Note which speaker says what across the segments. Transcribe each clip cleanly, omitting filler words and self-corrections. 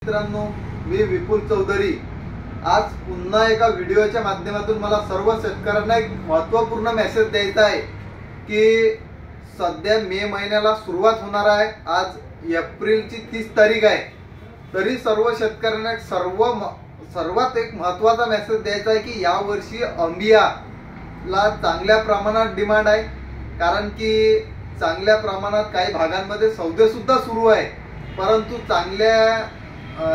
Speaker 1: मित्रांनो, मी विपुल चौधरी आज पुन्हा एका व्हिडिओच्या माध्यमातून मला सर्व शेतकऱ्यांना एक महत्त्वपूर्ण मेसेज द्यायचा आहे की सध्या मे महिन्याला सुरुवात होणार आहे। आज एप्रिलची 30 तारीख आहे, तरी सर्व शेतकऱ्यांना सर्वात एक महत्त्वाचा मेसेज द्यायचा आहे की या वर्षी अंबियाला चांगल्या प्रमाणात डिमांड आहे। कारण की चांगल्या प्रमाणात काही भागांमध्ये सौदे सुद्धा सुरू आहे, परंतु चांगल्या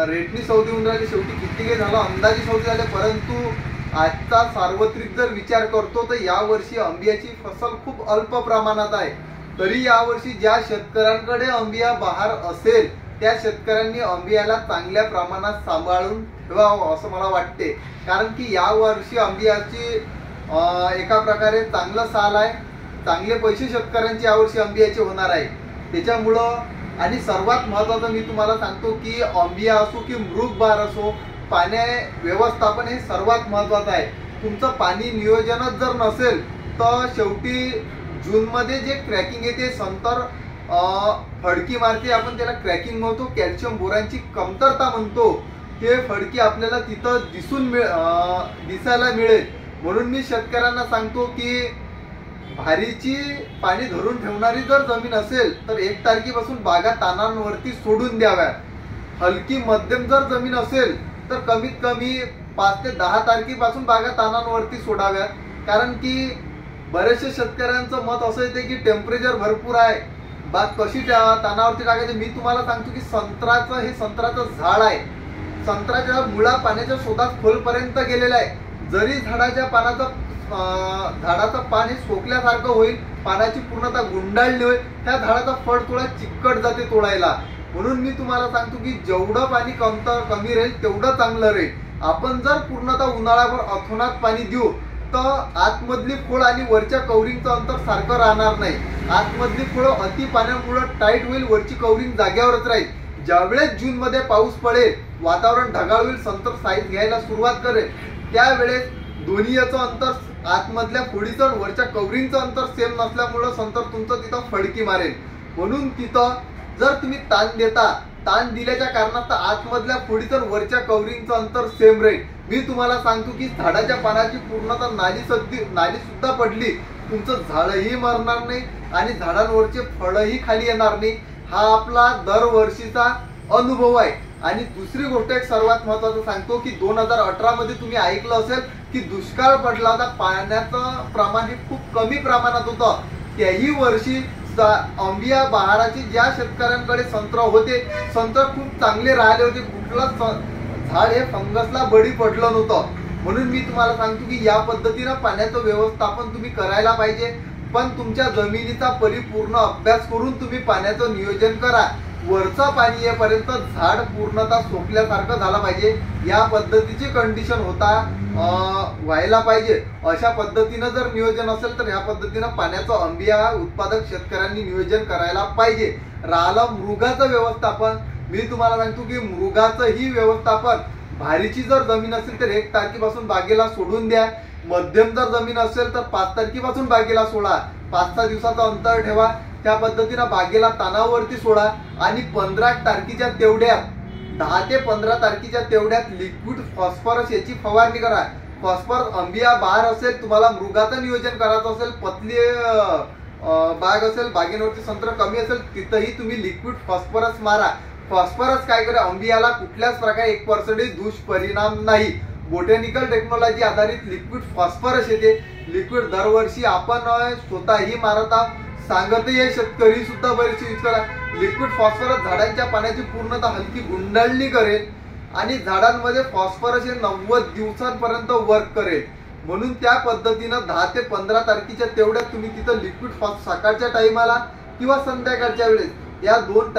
Speaker 1: रेटनी सौदे होऊन राहिले। शेवटी किती काही झालं, अंदाजी सौदे झाले, परंतु आजचा सार्वत्रिक जर विचार करतो तर या वर्षी अंबियाची फसल खूप अल्प प्रमाणात आहे। तरी या वर्षी ज्या शेतकऱ्यांकडे अंबिया बहार असेल त्या शेतकऱ्यांनी अंबियाला चांगल्या प्रमाणात सांभाळून ठेवावं असं मला वाटते। कारण की या वर्षी अंबियाची एका प्रकारे चांगलं साल आहे, चांगले पैसे शेतकऱ्यांचे यावर्षी अंबियाचे होणार आहे। त्याच्यामुळं आणि सर्वात महत्त्वाचं मी तुम्हाला सांगतो की अंबिया असो की मृग बहार असो, पाणी व्यवस्थापन हे सर्वात महत्त्वाचं आहे। तुमचं पाणी नियोजनच जर नसेल तर शेवटी जून मध्ये जे क्रॅकिंग येते, संतर फडकी मारते, आपण त्याला क्रॅकिंग म्हणतो, कॅल्शियम बोरानची कमतरता म्हणतो, ते फडकी आपल्याला तिथं दिसायला मिळेल। म्हणून मी शेतकऱ्यांना सांगतो की भारीची पाणी धरून ठेवणारी जर जमीन असेल तर 1 तारखेपासून बागा तानांवरती सोडून द्याव्या। हलकी मध्यम जर जमीन असेल तर कमीत कमी 5 ते 10 तारखेपासून बागा तानांवरती सोडाव्या। कारण की बरेचशा शेतकऱ्यांचं मत असं येते की टेम्परेचर भरपूर आहे, बाग कशी तानावरती टाकायची। मी तुम्हाला सांगतो की संत्राचं झाड आहे, संत्र्याच्या मुळा पाण्याच्या शोधात खोलपर्यंत गेलेला आहे। जरी झाडाचं पाणी सोकल्यासारखं होईल, पाण्याची पूर्णता गुंडाळली होईल, त्या झाडाचा फळ थोडा चिकट जाते तोडायला। म्हणून मी तुम्हाला सांगतो की जेवढं पाणी कमी राहील तेवढं चांगलं राहील। आपण जर पूर्णतः उन्हाळ्यावर अथोनात पाणी देऊ तर आतमधली खोड आणि वरच्या कवरिंगचं अंतर सारखं राहणार नाही। आतमधली खोड अति पाण्यामुळे टाईट होईल, वरची कवरिंग जाग्यावरच राहील। ज्यावेळेस जून मध्ये पाऊस पडेल, वातावरण ढगाळ होईल, संतर साईज घ्यायला सुरुवात करेल, त्यावेळेस दोन्हीचं अंतर, आतमधल्या खोडीचं आणि वरच्या कवरिंगचं अंतर सेम नसल्यामुळे संतर तुमचं तिथं फडकी मारेल। म्हणून तिथं जर तुम्ही ताण दिल्याच्या कारणास्तव आतमधल्या खोडीचं आणि वरच्या कवरिंगचं अंतर सेम राहील। मी तुम्हाला सांगतो की झाडाच्या पानाची पूर्णतः नाली सुद्धा पडली, तुमचं झाडही मरणार नाही आणि झाडांवरचे फळही खाली येणार नाही। हा आपला दरवर्षीचा अनुभव आहे। आणि दुसरी गोष्ट एक सर्वात महत्त्वाचं सांगतो की 2018 मध्ये तुम्ही ऐकलं असेल की दुष्काळ पडला होता, पाण्याचं प्रमाण हे खूप कमी प्रमाणात होतं। त्याही वर्षी अंबिया बहाराची ज्या शेतकऱ्यांकडे संत्र होते, संत्र खूप चांगले राहिले होते, कुठलंच झाड हे फंगसला बळी पडलं नव्हतं। म्हणून मी तुम्हाला सांगतो की या पद्धतीनं पाण्याचं व्यवस्थापन तुम्ही करायला पाहिजे, पण तुमच्या जमिनीचा परिपूर्ण अभ्यास करून तुम्ही पाण्याचं नियोजन करा। वरचं पाणी येईपर्यंत झाड पूर्णतः सोकल्यासारखं झालं पाहिजे, या पद्धतीची कंडिशन व्हायला पाहिजे। अशा पद्धतीनं जर नियोजन असेल तर ह्या पद्धतीनं पाण्याचं अंबिया उत्पादक शेतकऱ्यांनी नियोजन करायला पाहिजे। राहिलं मृगाचं व्यवस्थापन, मी तुम्हाला सांगतो की मृगाचं ही व्यवस्थापन, भारीची जर जमीन असेल तर 1 तारखेपासून बागेला सोडून द्या। मध्यम जर जमीन असेल तर 5 तारखेपासून बागेला सोडा, 5-6 दिवसाचं अंतर ठेवा, त्या पद्धतीनं बागेला तानावरती सोडा। आणि 15 तारखेच्या तेवढ्यात, 10 ते 15 तारखेच्या तेवढ्यात लिक्विड फॉस्फरस याची फवारणी करा। फॉस्फरस अंबिया बहार असेल, तुम्हाला मृगाचं नियोजन करायचं असेल, पतली बाग असेल, बागेवरती संत्र कमी असेल, तिथंही तुम्ही लिक्विड फॉस्फरस मारा। फॉस्फरस काय करे, अंबियाला कुठल्याच प्रकारे 1% दुष्परिणाम नाही। बोटॅनिकल टेक्नॉलॉजी आधारित लिक्विड फॉस्फरस येते। लिक्विड दरवर्षी आपण स्वतःही मारत आहोत, सांगतही आहे, शेतकरी सुद्धा बरेचसे यूज करा। लिक्विड फॉस्फरस झाडांच्या पाण्याची पूर्णतः हलकी गुंडाळणी करेल आणि झाडांमध्ये फॉस्फरस हे 90 दिवसांपर्यंत वर्क करेल। म्हणून त्या पद्धतीनं 10 ते 15 तारखेच्या तेवढ्यात तुम्ही तिथं लिक्विड सकाळच्या टाइमाला किंवा संध्याकाळच्या वेळेस, या 2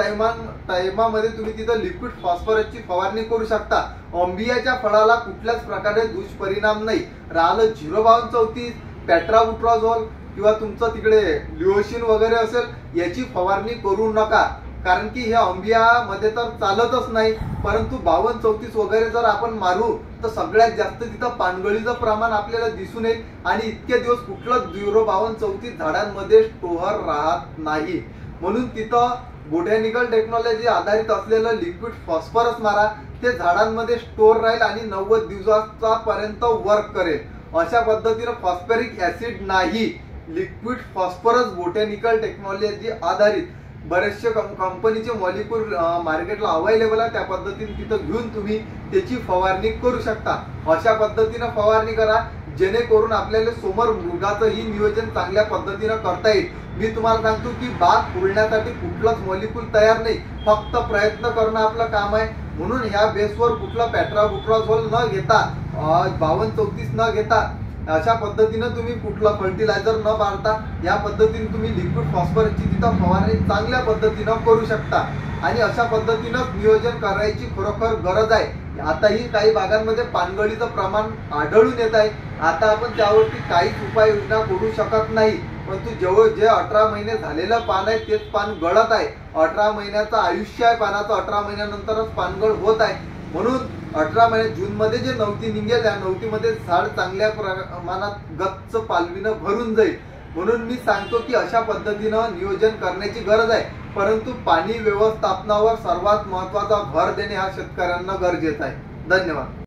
Speaker 1: टाइमामध्ये तुम्ही तिथं लिक्विड फॉस्फरसची फवारणी करू शकता। अंबियाच्या फळाला कुठल्याच प्रकारे दुष्परिणाम नाही। राहिलं 05234, पेट्राबुट्राझोल किंवा तुमचं तिकडे लिओशिन वगैरे असेल, याची फवारणी करू नका। कारण की हे अंबियामध्ये तर चालतच नाही, परंतु 5234 वगैरे जर आपण मारू तर सगळ्यात जास्त तिथं पानगळीचं प्रमाण आपल्याला दिसून येईल आणि इतके दिवस कुठलं 05234 झाडांमध्ये स्टोअर राहत नाही। म्हणून तिथं बोटॅनिकल टेक्नॉलॉजी आधारित असलेलं लिक्विड फॉस्फरस मारा, ते झाडांमध्ये स्टोर राहील आणि 90 दिवसापर्यंत वर्क करेल। अशा पद्धतीने फॉस्फरिक ऍसिड नाही, लिक्विड फॉस्फरस बोटॅनिकल टेक्नॉलॉजी आधारित बरेचसे कंपनीचे मॉलिक्यूल मार्केटला अवेलेबल आहे। त्या पद्धतीने तिथं घेऊन तुम्ही त्याची फवारणी करू शकता। अशा पद्धतीने फवारणी करा जेणेकरून आपल्याला समोर मृगाचंही नियोजन चांगल्या पद्धतीने करता येईल। मी तुम्हाला सांगतो की बाग फुलण्यासाठी कुठलाच मॉलिक्यूल तयार नाही, फक्त प्रयत्न करणं आपलं काम आहे। म्हणून ह्या बेसवर कुठला पेट्राबुट्राझोल न घेता 52-34 न घेता अशा पद्धतीने तुम्ही कुठला फर्टिलायझर न मारता या पद्धतीने तुम्ही लिक्विड फॉस्फरसची तिथं फवारणी चांगल्या पद्धतीने करू शकता। आणि अशा पद्धतीनं नियोजन करायची खरोखर गरज आहे। आताही काही भागांमध्ये पानगळीचं प्रमाण आढळून येत आहे। आता आपण त्यावरती काहीच उपाययोजना करू शकत नाही, परंतु जे 18 महिने झालेलं पान आहे तेच पान गळत आहे। 18 महिन्याचं आयुष्य आहे पानाचं, 18 महिन्यानंतरच पानगळ होत आहे। म्हणून 18 महिने जून मध्ये जे नवती निघेल त्या नवतीमध्ये झाड चांगल्या प्रमाणात गच्च पालवीनं भरून जाईल। म्हणून मी सांगतो की अशा पद्धतीनं नियोजन करण्याची गरज आहे, परंतु पाणी व्यवस्थापनावर सर्वात महत्त्वाचा भर देणे हा शेतकऱ्यांना गरजेचा आहे। धन्यवाद।